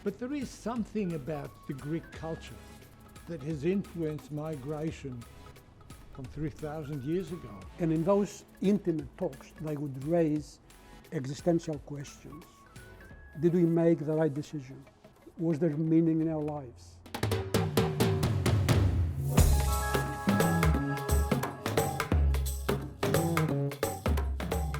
But there is something about the Greek culture that has influenced migration from 3,000 years ago. And in those intimate talks, they would raise existential questions. Did we make the right decision? Was there meaning in our lives?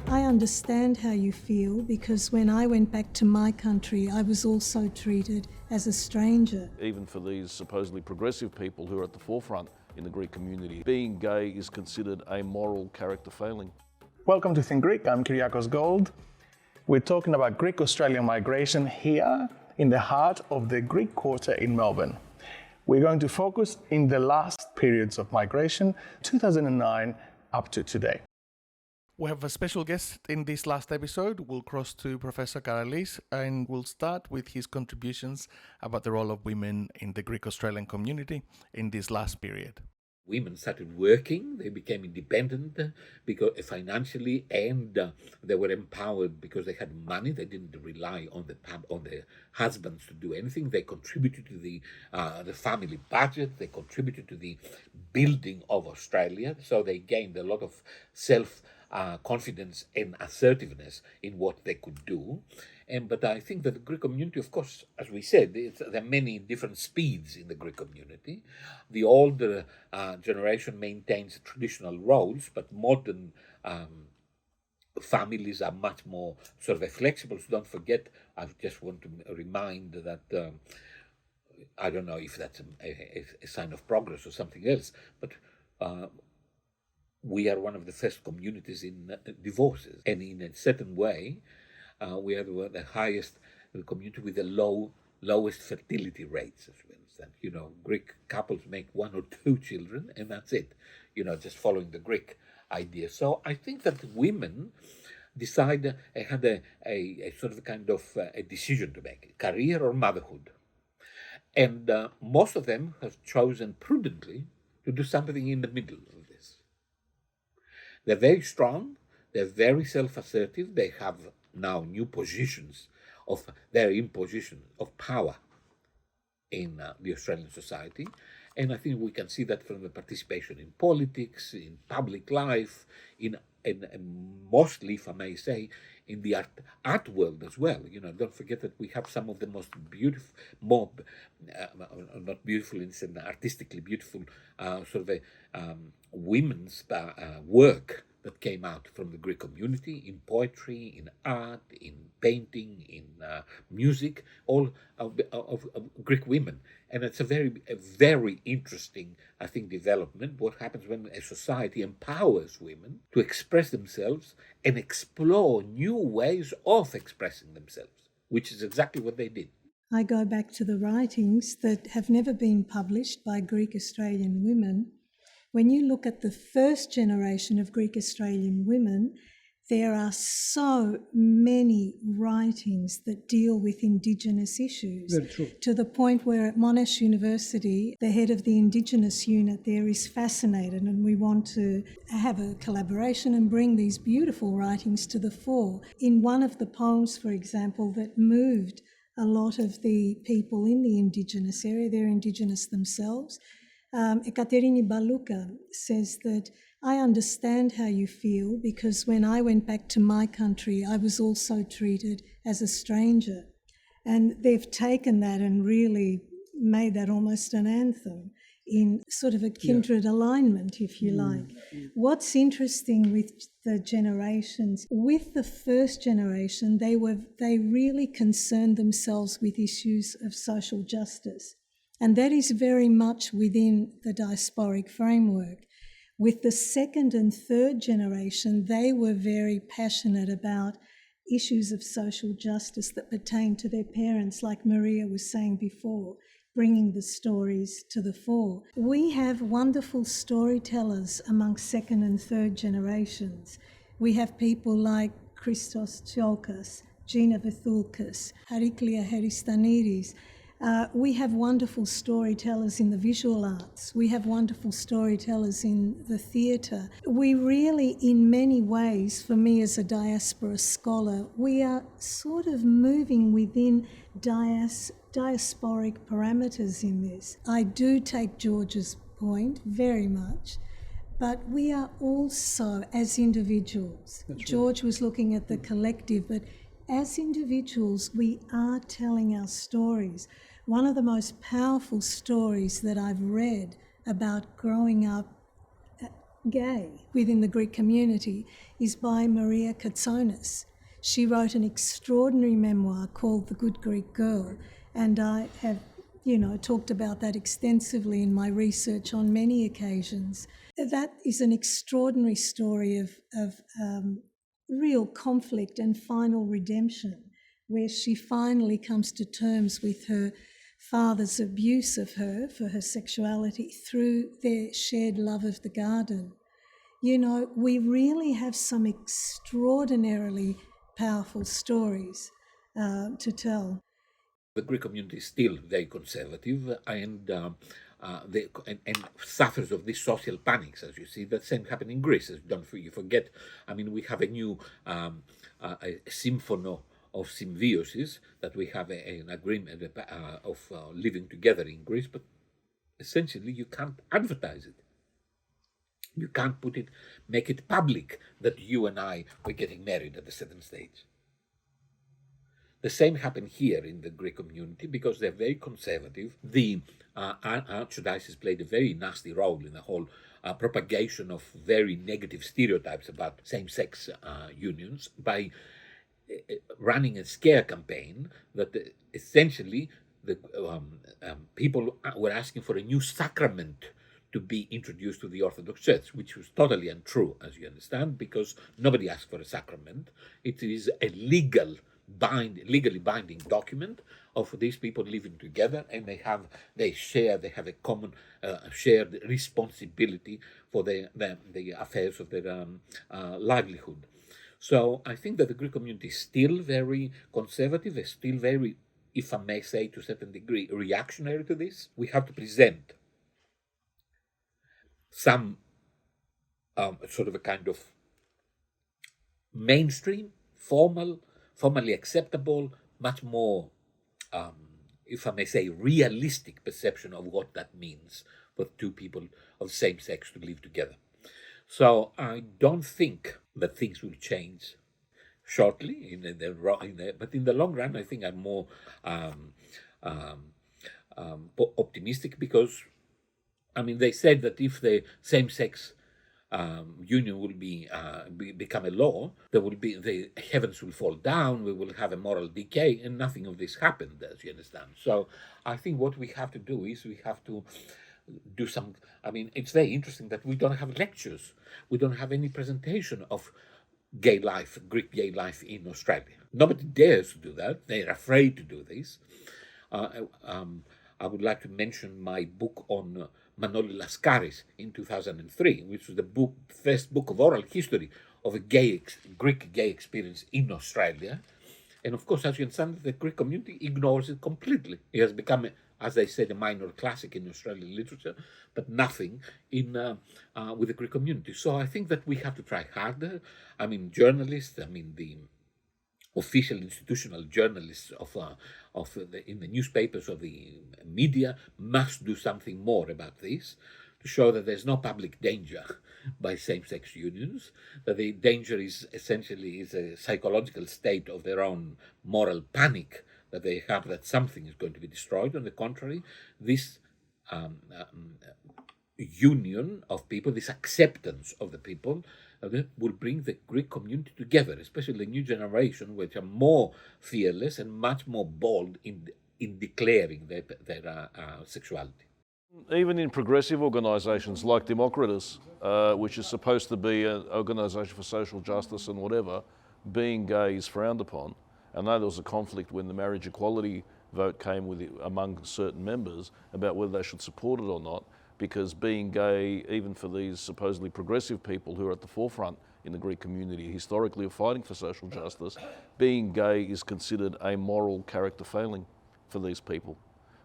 I understand how you feel because when I went back to my country, I was also treated as a stranger. Even for these supposedly progressive people who are at the forefront in the Greek community, being gay is considered a moral character failing. Welcome to Think Greek. I'm Kyriakos Gold. We're talking about Greek-Australian migration here in the heart of the Greek Quarter in Melbourne. We're going to focus in the last periods of migration, 2009 up to today. We have a special guest in this last episode. We'll cross to Professor Karalis and we'll start with his contributions about the role of women in the Greek-Australian community in this last period. Women started working, they became independent because financially, and they were empowered because they had money. They didn't rely on the husbands to do anything. They contributed to the family budget. They contributed to the building of Australia. So they gained a lot of confidence and assertiveness in what they could do. But I think that the Greek community, of course, as we said, there are many different speeds in the Greek community. The older generation maintains traditional roles, but modern families are much more sort of flexible. So don't forget, I just want to remind that, I don't know if that's a sign of progress or something else, but we are one of the first communities in divorces. And in a certain way, we are the highest community with the lowest fertility rates, as we understand. You know, Greek couples make 1 or 2 children, and that's it. You know, just following the Greek idea. So I think that women had a sort of kind of a decision to make: career or motherhood. And most of them have chosen prudently to do something in the middle of this. They're very strong. They're very self-assertive. They have now new positions they're in position of power in the Australian society. And I think we can see that from the participation in politics, in public life, in mostly, if I may say, in the art world as well. You know, don't forget that we have some of the most beautiful, not beautiful, it's an artistically beautiful women's work that came out from the Greek community in poetry, in art, in painting, in music, all of Greek women. And it's a very interesting, I think, development, what happens when a society empowers women to express themselves and explore new ways of expressing themselves, which is exactly what they did. I go back to the writings that have never been published by Greek Australian women. When you look at the first generation of Greek Australian women, there are so many writings that deal with Indigenous issues. Very true. To the point where at Monash University, the head of the Indigenous unit there is fascinated, and we want to have a collaboration and bring these beautiful writings to the fore. In one of the poems, for example, that moved a lot of the people in the Indigenous area, they're Indigenous themselves, Ekaterini Baluka says that I understand how you feel because when I went back to my country, I was also treated as a stranger. And they've taken that and really made that almost an anthem in sort of a kindred alignment, if you like. What's interesting with the generations, with the first generation, they really concerned themselves with issues of social justice. And that is very much within the diasporic framework. With the second and third generation, they were very passionate about issues of social justice that pertain to their parents, like Maria was saying before, bringing the stories to the fore. We have wonderful storytellers amongst second and third generations. We have people like Christos Tsiolkas, Gina Vithulkas, Hariklia Heristanidis. We have wonderful storytellers in the visual arts. We have wonderful storytellers in the theatre. We really, in many ways, for me as a diaspora scholar, we are sort of moving within diasporic parameters in this. I do take George's point very much, but we are also, as individuals, George was looking at the collective, but as individuals, we are telling our stories. One of the most powerful stories that I've read about growing up gay within the Greek community is by Maria Katsonis. She wrote an extraordinary memoir called The Good Greek Girl, and I have, talked about that extensively in my research on many occasions. That is an extraordinary story of real conflict and final redemption, where she finally comes to terms with her father's abuse of her for her sexuality through their shared love of the garden. We really have some extraordinarily powerful stories to tell. The Greek community is still very conservative and suffers of these social panics, as you see. The same happened in Greece. Don't forget, we have a new a symphono of symbiosis, that we have an agreement of living together in Greece, but essentially you can't advertise it. You can't make it public that you and I were getting married at a certain stage. The same happened here in the Greek community because they're very conservative. The Archdiocese played a very nasty role in the whole propagation of very negative stereotypes about same-sex unions by running a scare campaign that essentially the people were asking for a new sacrament to be introduced to the Orthodox Church, which was totally untrue, as you understand, because nobody asked for a sacrament. It is a legally binding document of these people living together, and they have a common shared responsibility for the affairs of their livelihood. So I think that the Greek community is still very conservative, is still very, if I may say, to a certain degree, reactionary to this. We have to present some sort of a kind of mainstream, formally acceptable, much more, if I may say, realistic perception of what that means for two people of the same sex to live together. So I don't think that things will change shortly, but in the long run, I think I'm more optimistic because, they said that if the same-sex union will become a law, the heavens will fall down, we will have a moral decay, and nothing of this happened, as you understand. So I think what we have to do is we have to do some, it's very interesting that we don't have lectures, we don't have any presentation of gay life, Greek gay life in Australia. Nobody dares to do that, they're afraid to do this. I would like to mention my book on Manoli Laskaris in 2003, which was the first book of oral history of a Greek gay experience in Australia. And of course, as you understand, the Greek community ignores it completely. It has become, as they said, a minor classic in Australian literature, but nothing with the Greek community. So I think that we have to try harder. Journalists, the official institutional journalists in the newspapers or the media must do something more about this to show that there's no public danger by same-sex unions, that the danger is essentially a psychological state of their own moral panic that they have that something is going to be destroyed. On the contrary, this union of people, this acceptance of the people, will bring the Greek community together, especially the new generation, which are more fearless and much more bold in declaring their sexuality. Even in progressive organisations like Democritus, which is supposed to be an organisation for social justice and whatever, being gay is frowned upon. I know there was a conflict when the marriage equality vote came among certain members about whether they should support it or not, because being gay, even for these supposedly progressive people who are at the forefront in the Greek community historically of fighting for social justice, being gay is considered a moral character failing for these people.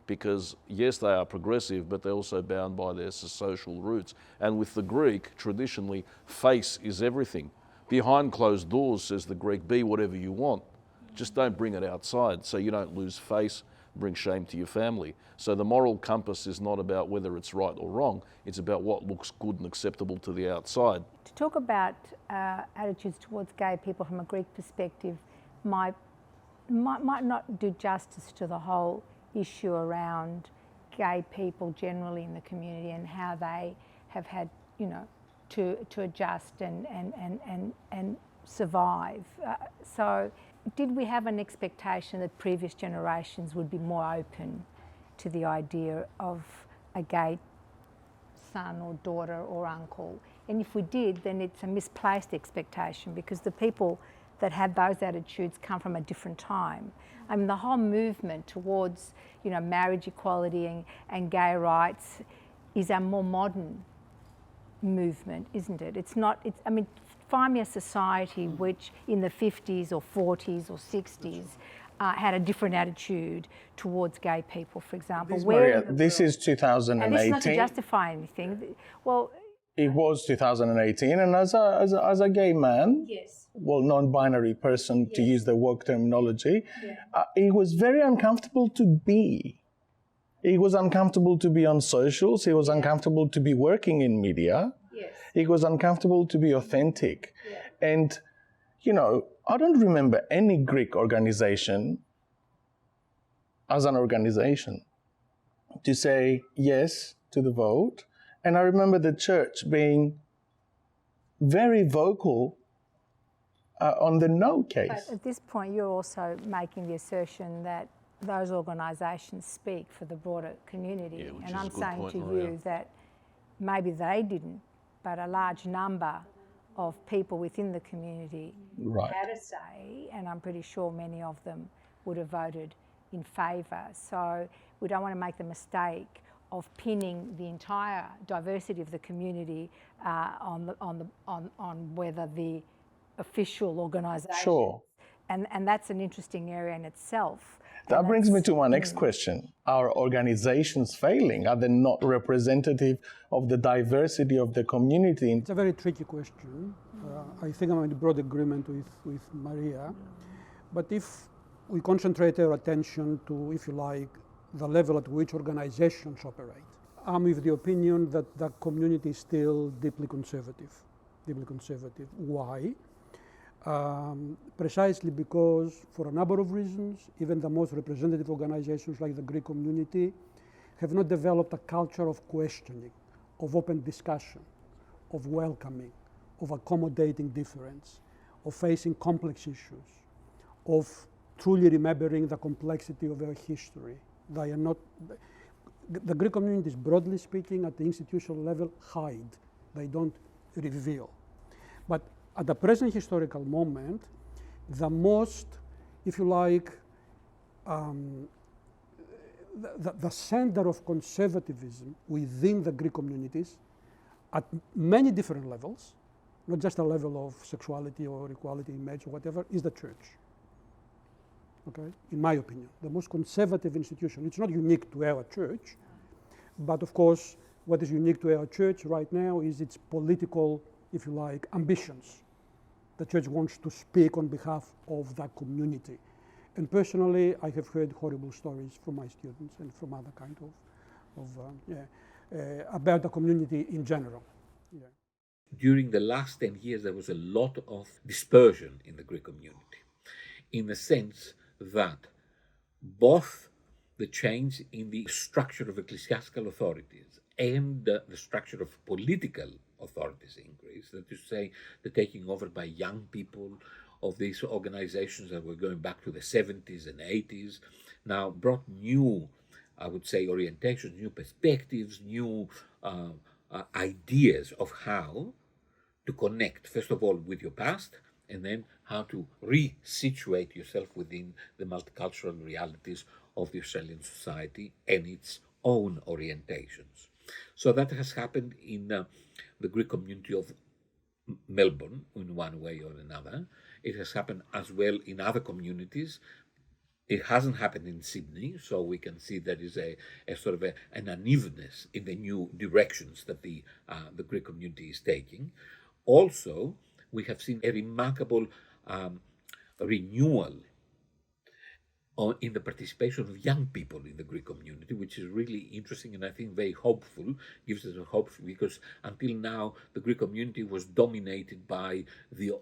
Because yes, they are progressive, but they're also bound by their social roots. And with the Greek, traditionally, face is everything. Behind closed doors, says the Greek, be whatever you want. Just don't bring it outside so you don't lose face bring shame to your family. So the moral compass is not about whether it's right or wrong, it's about what looks good and acceptable to the outside. To talk about attitudes towards gay people from a Greek perspective might not do justice to the whole issue around gay people generally in the community and how they have had, to adjust and survive. So did we have an expectation that previous generations would be more open to the idea of a gay son or daughter or uncle? And if we did, then it's a misplaced expectation, because the people that had those attitudes come from a different time. I mean, the whole movement towards, marriage equality and gay rights is a more modern movement, isn't it? Find me a society which in the 50s or 40s or 60s had a different attitude towards gay people, for example. This is 2018. And this is not to justify anything. Well, it was 2018, and as a gay man, yes, non-binary person, yes, to use the woke terminology, it was very uncomfortable to be. It was uncomfortable to be on socials. It was uncomfortable to be working in media. yes, It was uncomfortable to be authentic. And, I don't remember any Greek organization as an organization to say yes to the vote. And I remember the church being very vocal on the no case. But at this point, you're also making the assertion that those organisations speak for the broader community. Yeah, which and is a I'm good saying point, to Maria. you that maybe they didn't, but a large number of people within the community Right. had a say, and I'm pretty sure many of them would have voted in favour. So we don't want to make the mistake of pinning the entire diversity of the community on whether the official organisation. Sure. And that's an interesting area in itself. That brings me to my next question. Are organizations failing? Are they not representative of the diversity of the community? It's a very tricky question. I think I'm in broad agreement with Maria. But if we concentrate our attention to, if you like, the level at which organizations operate, I'm of the opinion that the community is still deeply conservative. Deeply conservative. Why? Precisely because, for a number of reasons, even the most representative organizations like the Greek community have not developed a culture of questioning, of open discussion, of welcoming, of accommodating difference, of facing complex issues, of truly remembering the complexity of their history. They are not, the Greek communities, broadly speaking, at the institutional level, hide. They don't reveal. But at the present historical moment, the most, if you like, the center of conservatism within the Greek communities at many different levels, not just a level of sexuality or equality, image or whatever, is the church. Okay, in my opinion, the most conservative institution. It's not unique to our church, but of course, what is unique to our church right now is its political, if you like, ambitions. The church wants to speak on behalf of that community. And personally, I have heard horrible stories from my students and from other kind about the community in general. Yeah. During the last 10 years, there was a lot of dispersion in the Greek community, in the sense that both the change in the structure of ecclesiastical authorities and the structure of political authorities in Greece, that is to say, the taking over by young people of these organizations that were going back to the 70s and 80s, now brought new, I would say, orientations, new perspectives, new ideas of how to connect, first of all, with your past, and then how to resituate yourself within the multicultural realities of the Australian society and its own orientations. So that has happened in the Greek community of Melbourne in one way or another. It has happened as well in other communities. It hasn't happened in Sydney, so we can see there is a sort of an unevenness in the new directions that the Greek community is taking. Also, we have seen a remarkable renewal in the participation of young people in the Greek community, which is really interesting and I think very hopeful, gives us a hope, because until now the Greek community was dominated by the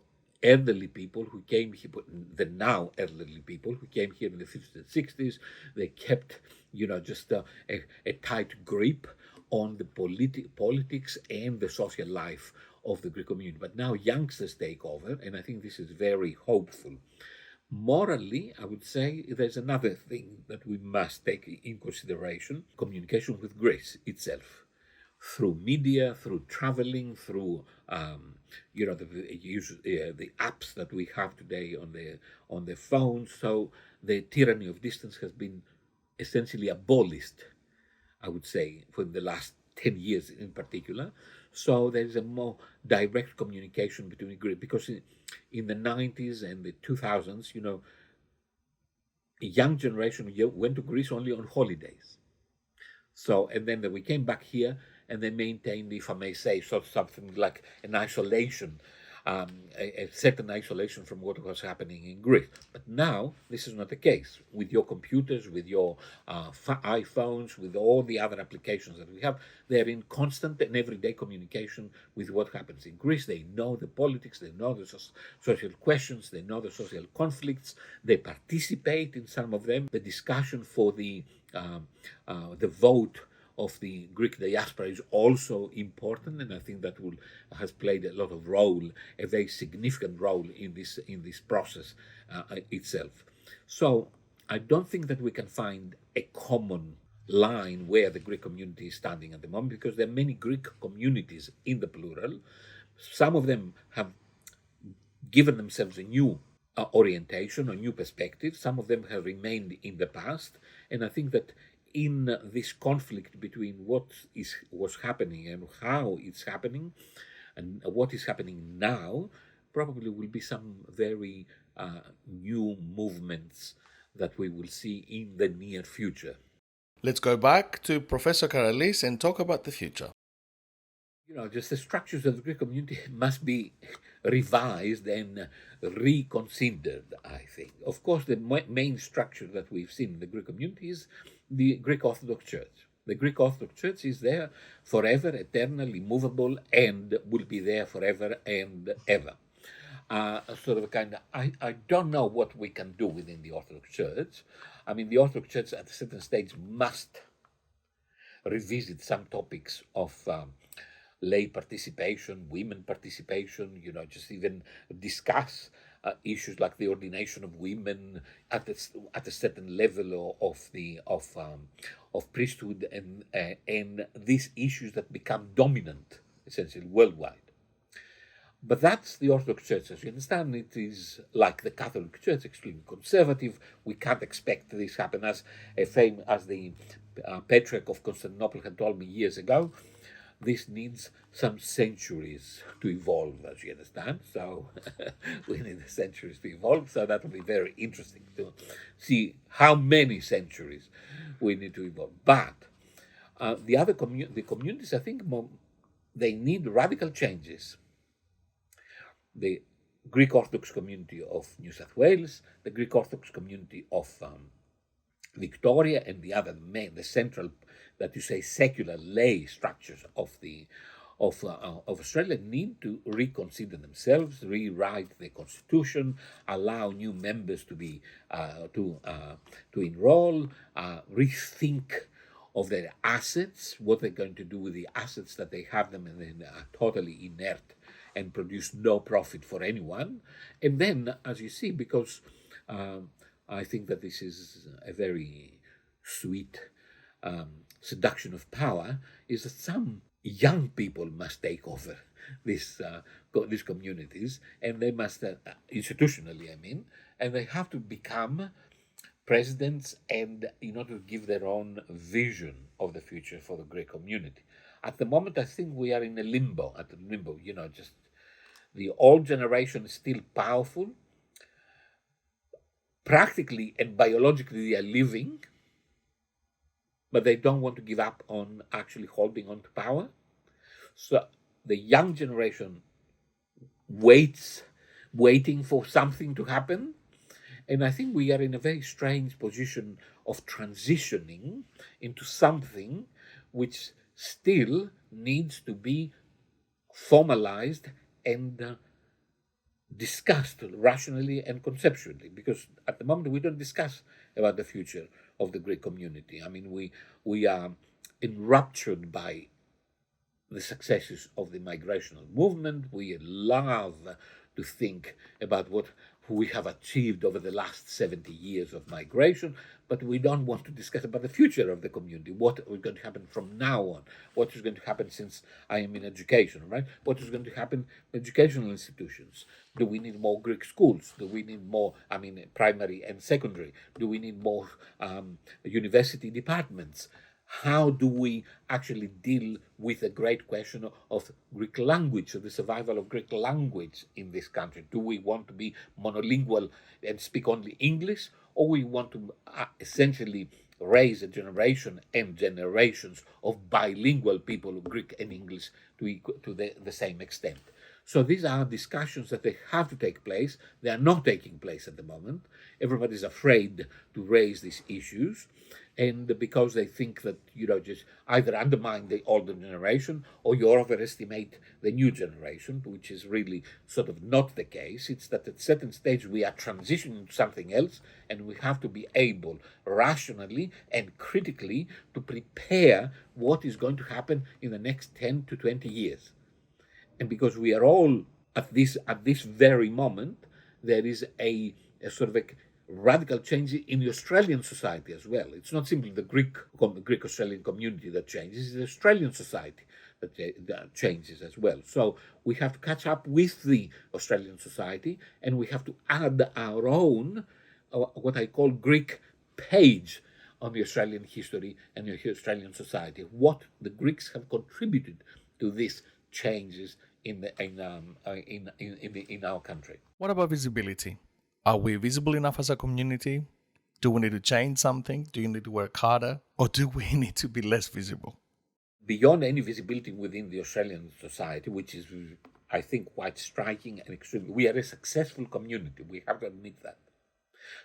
elderly people who came here, the now elderly people who came here in the 50s and 60s. They kept, just a tight grip on the politics and the social life of the Greek community. But now youngsters take over, and I think this is very hopeful. Morally, I would say there's another thing that we must take in consideration: communication with Greece itself, through media, through traveling, through the apps that we have today on the phones. So the tyranny of distance has been essentially abolished, I would say, for the last 10 years in particular. So there is a more direct communication between Greece, because in the 90s and the 2000s, a young generation went to Greece only on holidays. So, and then we came back here and they maintained, if I may say, something like an isolation, a certain isolation from what was happening in Greece. But now this is not the case. With your computers, with your iPhones, with all the other applications that we have, they're in constant and everyday communication with what happens in Greece. They know the politics, they know the social questions, they know the social conflicts, they participate in some of them. The discussion for the vote of the Greek diaspora is also important, and I think that has played a lot of role, a very significant role in this process itself. So I don't think that we can find a common line where the Greek community is standing at the moment, because there are many Greek communities in the plural. Some of them have given themselves a new orientation, a new perspective. Some of them have remained in the past, and I think that in this conflict between what was happening and how it's happening and what is happening now, probably will be some very new movements that we will see in the near future. Let's go back to Professor Karalis and talk about the future. Just the structures of the Greek community must be revised and reconsidered, I think. Of course, the main structure that we've seen in the Greek community is the Greek Orthodox Church. The Greek Orthodox Church is there forever, eternally movable, and will be there forever and ever. I don't know what we can do within the Orthodox Church. I mean, the Orthodox Church at a certain stage must revisit some topics of lay participation, women participation, just even discuss issues like the ordination of women at a certain level of priesthood, and these issues that become dominant essentially worldwide. But that's the Orthodox Church, as you understand. It is like the Catholic Church, extremely conservative. We can't expect this to happen, as the Patriarch of Constantinople had told me years ago. This needs some centuries to evolve, as you understand. So we need centuries to evolve. So that will be very interesting to see how many centuries we need to evolve. But the communities, I think, they need radical changes. The Greek Orthodox community of New South Wales, the Greek Orthodox community of Victoria, and the central, that you say, secular lay structures of Australia need to reconsider themselves, rewrite the constitution, allow new members to be to enroll, rethink of their assets, what they're going to do with the assets that they have them and then are totally inert and produce no profit for anyone. And then, as you see, because I think that this is a very sweet seduction of power, is that some young people must take over these communities, and they must, institutionally, I mean, and they have to become presidents, and in order to give their own vision of the future for the Greek community. At the moment, I think we are in a limbo. Just the old generation is still powerful. Practically and biologically, they are living, but they don't want to give up on actually holding on to power. So the young generation waiting for something to happen, And I think we are in a very strange position of transitioning into something which still needs to be formalized and discussed rationally and conceptually, because at the moment we don't discuss about the future of the Greek community. I mean, we are enraptured by the successes of the migrational movement. We love to think about what we have achieved over the last 70 years of migration, but we don't want to discuss about the future of the community, what is going to happen from now on, what is going to happen since I am in education, right? What is going to happen in educational institutions? Do we need more Greek schools? Do we need more, primary and secondary? Do we need more university departments? How do we actually deal with the great question of Greek language, of the survival of Greek language in this country? Do we want to be monolingual and speak only English, or we want to essentially raise a generation and generations of bilingual people, Greek and English, to the same extent? So these are discussions that they have to take place. They are not taking place at the moment. Everybody's afraid to raise these issues, and because they think that, just either undermine the older generation or you overestimate the new generation, which is really sort of not the case. It's that at a certain stage we are transitioning to something else, and we have to be able rationally and critically to prepare what is going to happen in the next 10 to 20 years. And because we are all at this very moment, there is a sort of a radical change in the Australian society as well. It's not simply the Greek Australian community that changes, it's the Australian society that changes as well. So we have to catch up with the Australian society, and we have to add our own, what I call Greek page on the Australian history and the Australian society, what the Greeks have contributed to these changes in our country. What about visibility? Are we visible enough as a community? Do we need to change something? Do you need to work harder? Or do we need to be less visible? Beyond any visibility within the Australian society, which is, I think, quite striking and extreme, we are a successful community. We have to admit that.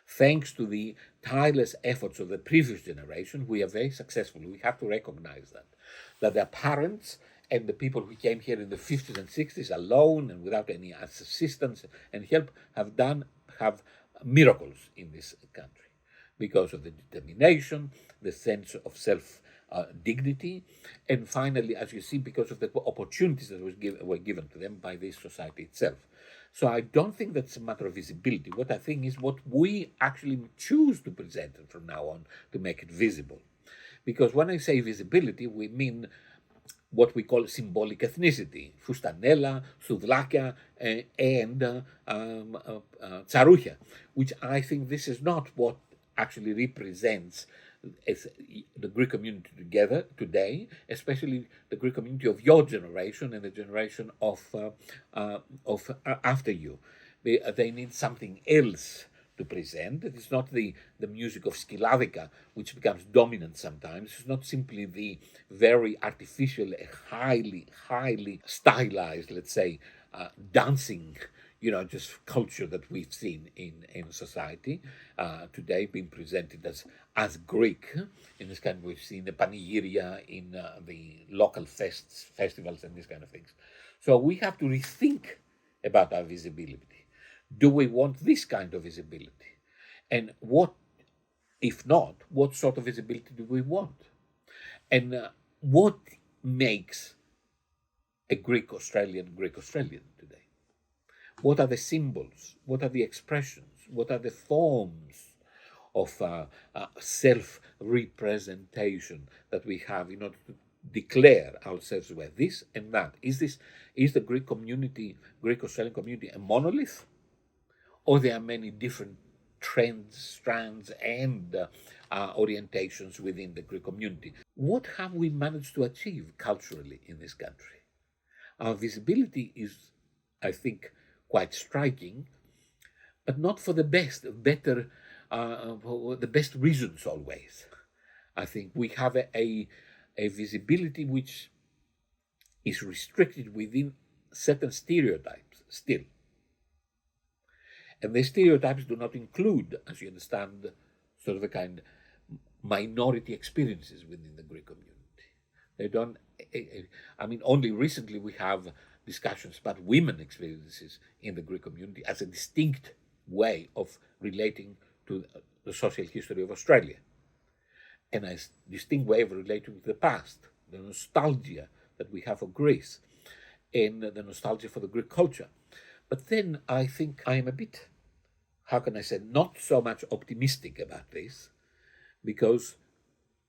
Thanks to the tireless efforts of the previous generation, we are very successful. We have to recognize that their parents and the people who came here in the 50s and 60s alone and without any assistance and help have miracles in this country because of the determination, the sense of self-dignity, and finally, as you see, because of the opportunities that were given to them by this society itself. So I don't think that's a matter of visibility. What I think is what we actually choose to present from now on to make it visible. Because when I say visibility, we mean what we call symbolic ethnicity, fustanella, souvlakia, and tsarouchia, which I think this is not what actually represents the Greek community together today, especially the Greek community of your generation and the generation of after you. They need something else to present. It is not the music of Skiladica, which becomes dominant sometimes. It's not simply the very artificial, highly stylized, let's say, dancing, just culture that we've seen in society today being presented as Greek. In this kind, we've seen the panigyria in the local festivals and these kind of things. So we have to rethink about our visibility. Do we want this kind of visibility? And what, if not, what sort of visibility do we want? And what makes a Greek Australian today? What are the symbols? What are the expressions? What are the forms of self-representation that we have in order to declare ourselves as this and that? Is the Greek Australian community a monolith? Or there are many different trends, strands, and orientations within the Greek community? What have we managed to achieve culturally in this country? Our visibility is, I think, quite striking, but not for the best reasons always. I think we have a visibility which is restricted within certain stereotypes still. And the stereotypes do not include, as you understand, sort of a kind of minority experiences within the Greek community. They don't, I mean, only recently we have discussions about women experiences in the Greek community as a distinct way of relating to the social history of Australia, and a distinct way of relating to the past, the nostalgia that we have for Greece, and the nostalgia for the Greek culture. But then I think I am a bit, how can I say, not so much optimistic about this, because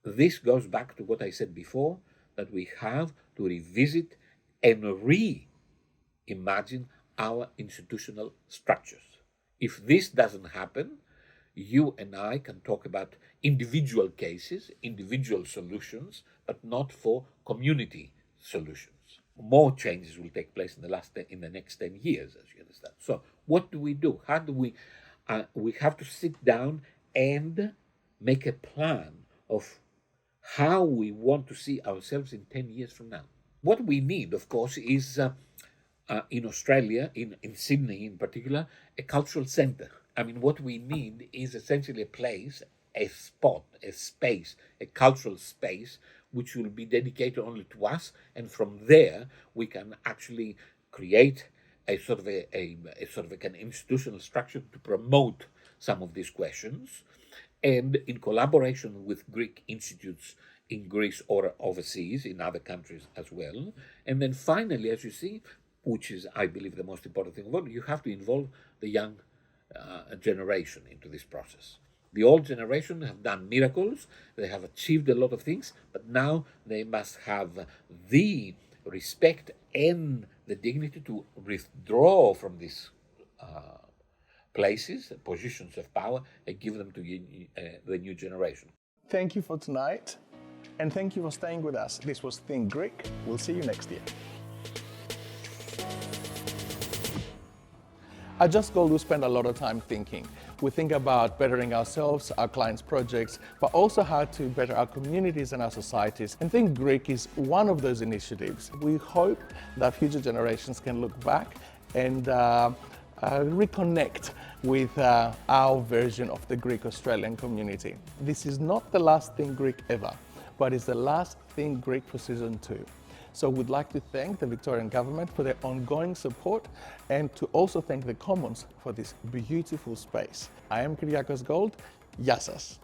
this goes back to what I said before, that we have to revisit and reimagine our institutional structures. If this doesn't happen, you and I can talk about individual cases, individual solutions, but not for community solutions. More changes will take place in the next 10 years, as you understand. So what do? How do we have to sit down and make a plan of how we want to see ourselves in 10 years from now. What we need, of course, is in Australia, in Sydney in particular, a cultural centre. I mean, what we need is essentially a place, a spot, a space, a cultural space, which will be dedicated only to us, and from there we can actually create a sort of an institutional structure to promote some of these questions, and in collaboration with Greek institutes in Greece or overseas, in other countries as well. And then finally, as you see, which is, I believe, the most important thing of all, you have to involve the young generation into this process. The old generation have done miracles, they have achieved a lot of things, but now they must have the respect and the dignity to withdraw from these places, positions of power, and give them to the new generation. Thank you for tonight, and thank you for staying with us. This was Think Greek. We'll see you next year. At Just Gold, we spend a lot of time thinking. We think about bettering ourselves, our clients' projects, but also how to better our communities and our societies. And Think Greek is one of those initiatives. We hope that future generations can look back and reconnect with our version of the Greek Australian community. This is not the last Think Greek ever, but it's the last Think Greek for season 2. So we'd like to thank the Victorian Government for their ongoing support, and to also thank the Commons for this beautiful space. I am Kyriakos Gold. Gεια σας.